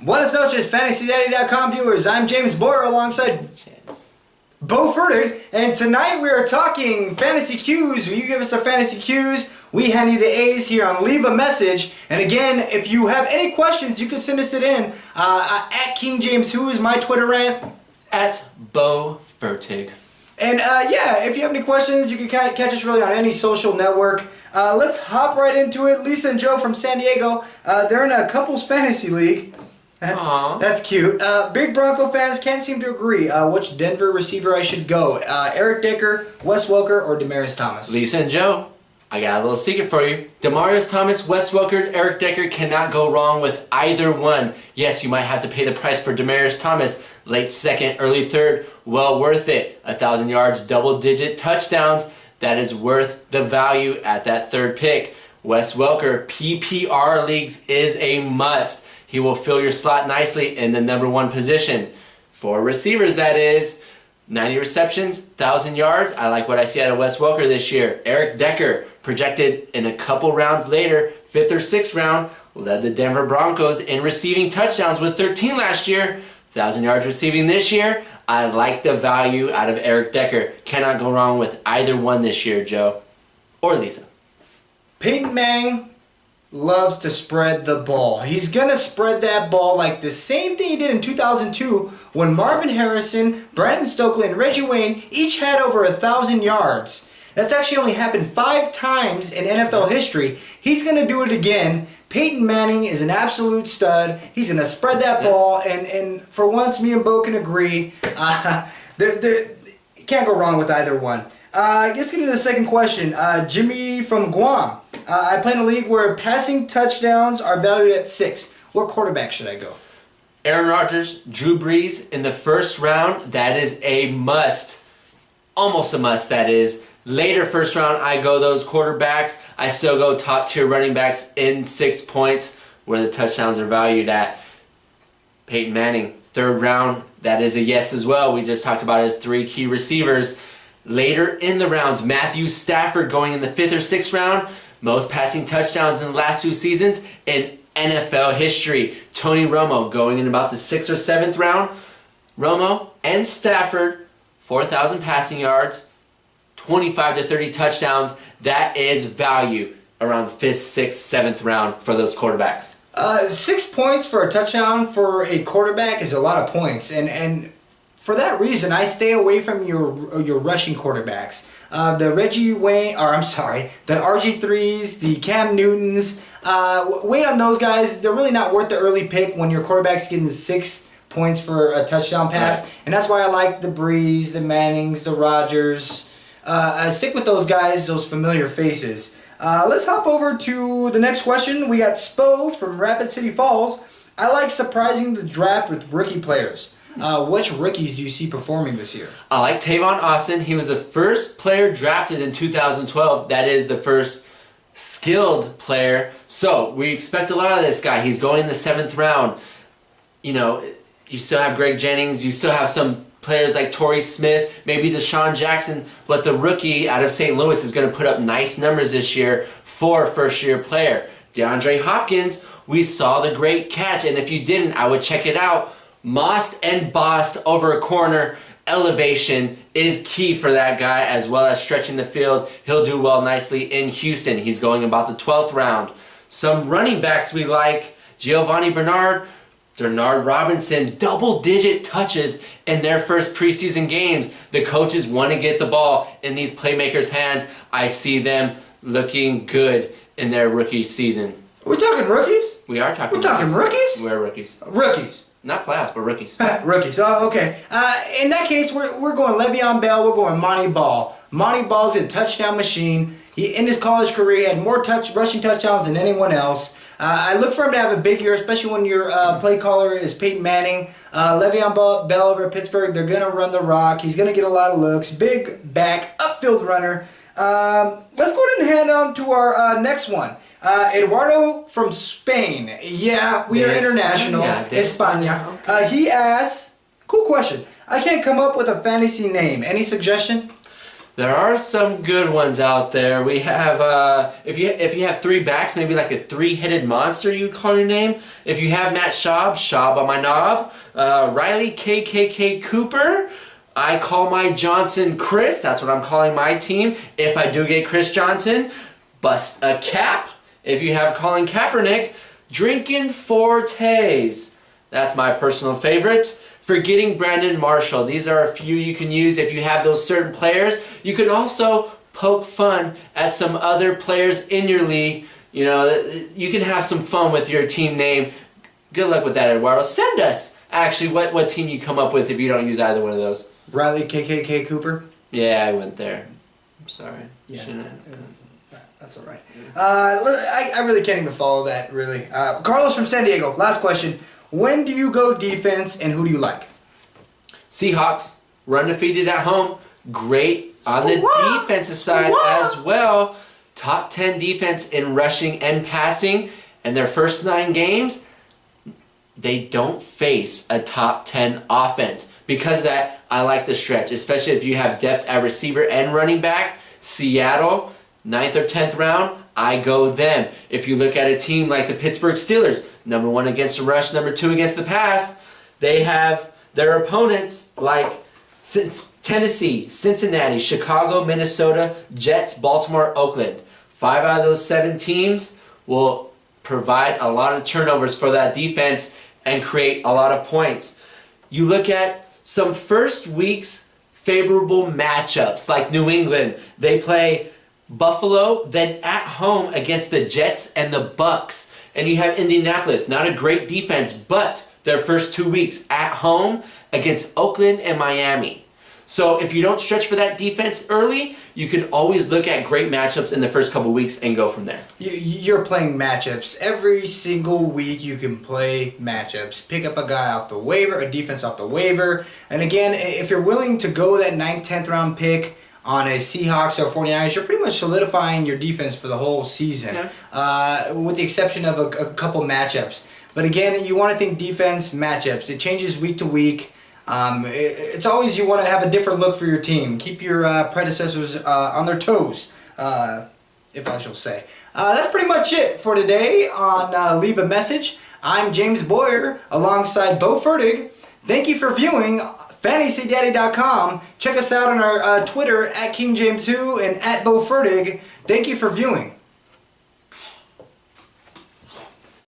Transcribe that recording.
Buenas noches, FantasyDaddy.com viewers. I'm James Bowe alongside Bowe Fertig, and tonight we are talking fantasy Qs. You give us our fantasy Qs, we hand you the A's here on Leave a Message. And again, if you have any questions, you can send us it in at King James Who is my Twitter rant. At Bowe Fertig. And yeah, if you have any questions, you can catch us really on any social network. Let's hop right into it. Lisa and Joe from San Diego, they're in a couples fantasy league. Aww. That's cute. Big Bronco fans can't seem to agree which Denver receiver I should go. Eric Decker, Wes Welker, or Demaryius Thomas? Lisa and Joe, I got a little secret for you. Demaryius Thomas, Wes Welker, Eric Decker cannot go wrong with either one. Yes, you might have to pay the price for Demaryius Thomas. Late second, early third, well worth it. 1,000 yards, double-digit touchdowns. That is worth the value at that third pick. Wes Welker, PPR leagues is a must. He will fill your slot nicely in the number one position. For receivers, that is. 90 receptions, 1,000 yards. I like what I see out of Wes Welker this year. Eric Decker, projected in a couple rounds later, 5th or 6th round, led the Denver Broncos in receiving touchdowns with 13 last year. 1,000 yards receiving this year. I like the value out of Eric Decker. Cannot go wrong with either one this year, Joe. Or Lisa. Peyton Manning loves to spread the ball. He's going to spread that ball like the same thing he did in 2002 when Marvin Harrison, Brandon Stokely, and Reggie Wayne each had over 1,000 yards. That's actually only happened 5 times in NFL history. He's going to do it again. Peyton Manning is an absolute stud. He's going to spread that ball, and for once, me and Bo can agree. Can't go wrong with either one. Let's get into the second question. Jimmy from Guam. I play in a league where passing touchdowns are valued at 6. What quarterback should I go? Aaron Rodgers, Drew Brees in the first round. That is a must. Almost a must, that is. Later first round, I go those quarterbacks. I still go top tier running backs in 6 points where the touchdowns are valued at. Peyton Manning, third round. That is a yes as well. We just talked about his 3 key receivers. Later in the rounds, Matthew Stafford going in the 5th or 6th round. Most passing touchdowns in the last 2 seasons in NFL history. Tony Romo going in about the 6th or 7th round. Romo and Stafford, 4,000 passing yards, 25 to 30 touchdowns. That is value around the 5th, 6th, 7th round for those quarterbacks. 6 points for a touchdown for a quarterback is a lot of points. And for that reason, I stay away from your rushing quarterbacks. The Reggie Wayne, the RG3s, the Cam Newtons. Wait on those guys. They're really not worth the early pick when your quarterback's getting 6 points for a touchdown pass. Right. And that's why I like the Brees, the Mannings, the Rodgers. Stick with those guys, those familiar faces. Let's hop over to the next question. We got Spo from Rapid City Falls. I like surprising the draft with rookie players. Which rookies do you see performing this year? I like Tavon Austin. He was the first player drafted in 2012. That is the first skilled player. So we expect a lot of this guy. He's going in the 7th round. You know, you still have Greg Jennings. You still have some players like Torrey Smith, maybe Deshaun Jackson. But the rookie out of St. Louis is going to put up nice numbers this year for a first-year player. DeAndre Hopkins, we saw the great catch. And if you didn't, I would check it out. Mossed and bossed over a corner. Elevation is key for that guy, as well as stretching the field. He'll do well nicely in Houston. He's going about the 12th round. Some running backs we like. Giovanni Bernard, Denard Robinson, double-digit touches in their first preseason games. The coaches want to get the ball in these playmakers' hands. I see them looking good in their rookie season. Are we talking rookies? We are talking We're talking rookies? We're rookies. Rookies. Not playoffs, but rookies. Rookies. Oh, okay. In that case, we're going Le'Veon Bell. We're going Monty Ball. Monty Ball's a touchdown machine. In his college career, he had more rushing touchdowns than anyone else. I look for him to have a big year, especially when your play caller is Peyton Manning. Le'Veon Bell over at Pittsburgh, they're going to run the rock. He's going to get a lot of looks. Big back, upfield runner. Let's go ahead and hand on to our next one. Eduardo from Spain. Yeah, we are international. España. He asks, cool question. I can't come up with a fantasy name. Any suggestion? There are some good ones out there. We have if you have 3 backs, maybe like a 3-headed monster you'd call your name. If you have Matt Schaub on my knob. Riley KKK Cooper. I call my Johnson Chris. That's what I'm calling my team. If I do get Chris Johnson, bust a cap. If you have Colin Kaepernick, drinking Fortes. That's my personal favorite. Forgetting Brandon Marshall. These are a few you can use if you have those certain players. You can also poke fun at some other players in your league. You know, you can have some fun with your team name. Good luck with that, Eduardo. Send us, actually, what team you come up with if you don't use either one of those. Riley KKK Cooper? Yeah, I went there. I'm sorry. Yeah. Shouldn't I? That's all right. I really can't even follow that, really. Carlos from San Diego, last question. When do you go defense and who do you like? Seahawks, run defeated at home. Great on the defensive side as well. Top 10 defense in rushing and passing. And their first 9 games, they don't face a top 10 offense. Because of that, I like the stretch, especially if you have depth at receiver and running back. Seattle, 9th or 10th round, I go them. If you look at a team like the Pittsburgh Steelers, number 1 against the rush, number 2 against the pass, they have their opponents like Tennessee, Cincinnati, Chicago, Minnesota, Jets, Baltimore, Oakland. 5 out of those 7 teams will provide a lot of turnovers for that defense and create a lot of points. You look at some first week's favorable matchups like New England. They play Buffalo, then at home against the Jets and the Bucks. And you have Indianapolis, not a great defense, but their first 2 weeks at home against Oakland and Miami. So if you don't stretch for that defense early, you can always look at great matchups in the first couple weeks and go from there. You're playing matchups. Every single week you can play matchups. Pick up a guy off the waiver, a defense off the waiver. And again, if you're willing to go that 9th, 10th round pick on a Seahawks or 49ers, you're pretty much solidifying your defense for the whole season, with the exception of a couple matchups. But again, you want to think defense, matchups. It changes week to week. It's always you want to have a different look for your team. Keep your predecessors on their toes, if I shall say. That's pretty much it for today on Leave a Message. I'm James Boyer alongside Bowe Fertig. Thank you for viewing FantasyDaddy.com. Check us out on our Twitter at KingJames2 and at Bowe Fertig. Thank you for viewing.